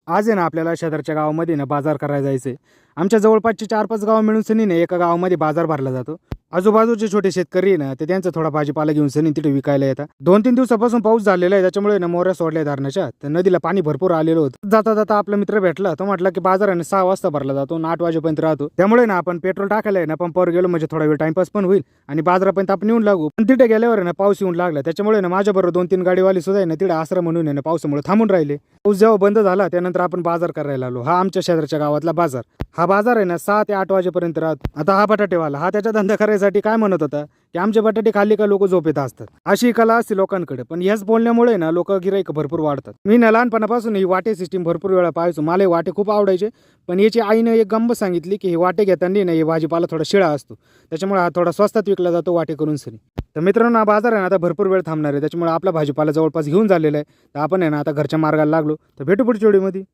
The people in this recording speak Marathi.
आज आहे ना आपल्याला शेजारच्या गावामध्ये ना बाजार करायला जायचंय. आमच्या जवळपासची 4-5 गावं मिळून सनी ना एका गावामध्ये बाजार भरला जातो. आजूबाजूचे छोटे शेतकरी आहे ना ते त्यांचा थोडा भाजीपाला घेऊन सनी तिथे विकायला येतात. 2-3 दिवसापासून पाऊस झालेला आहे, त्याच्यामुळे ना मोऱ्या सोडल्या धरणाच्या. तर नदीला पाणी भरपूर आलेलं होतं. जाता जाता आपला मित्र भेटला, तो म्हटला की बाजार आहे ना 6 वाजता भरला जातो आणि 8 वाजेपर्यंत राहतो. त्यामुळे ना आपण पेट्रोल टाकायला आहे ना पंपावर गेलो म्हणजे थोडा वेळ टाइमपास पण होईल आणि बाजारापर्यंत आपण येऊन लागू. पण तिथे गेल्यावर आहे ना पाऊस येऊन लागला, त्याच्यामुळे ना माझ्याबरोबर 2-3 गाडीवाले सुद्धा आहे ना तिथे आसरा म्हणून आहे ना पावसामुळे थांबून राहिले. पाऊस जेव्हा बंद झाला त्यानंतर आपण बाजार करायला आलो. हा आमच्या शेजारच्या गावातला बाजार. हा बाजार आहे ना 6 ते 8 वाजेपर्यंत राहतो. आता हा बटाटेवाला हा त्याचा धंदा करायसाठी काय म्हणत होता की आमचे बटाटे खाल्ले का लोक झोपेत असतात. अशी कला असते लोकांकडे. पण याच बोलण्यामुळे ना लोक गिराईक भरपूर वाढतात. मी ना लहानपणापासून ही वाटे सिस्टीम भरपूर वेळा पाहायचो. मला हे वाटे खूप आवडायचे. पण याची आईनं एक गंमत सांगितली की हे वाटे घेताना ना हे भाजीपाला थोडा शिळा असतो, त्याच्यामुळे हा थोडा स्वस्तात विकला जातो वाटे करून सरी. तर मित्रांनो, हा बाजार आहे ना आता भरपूर वेळ थांबणार आहे, त्याच्यामुळे आपला भाजीपाला जवळपास घेऊन झालेला आहे. तर आपण आहे ना आता घरच्या मार्गाला लागलो. तर भेटू पुढच्या व्हिडिओमध्ये.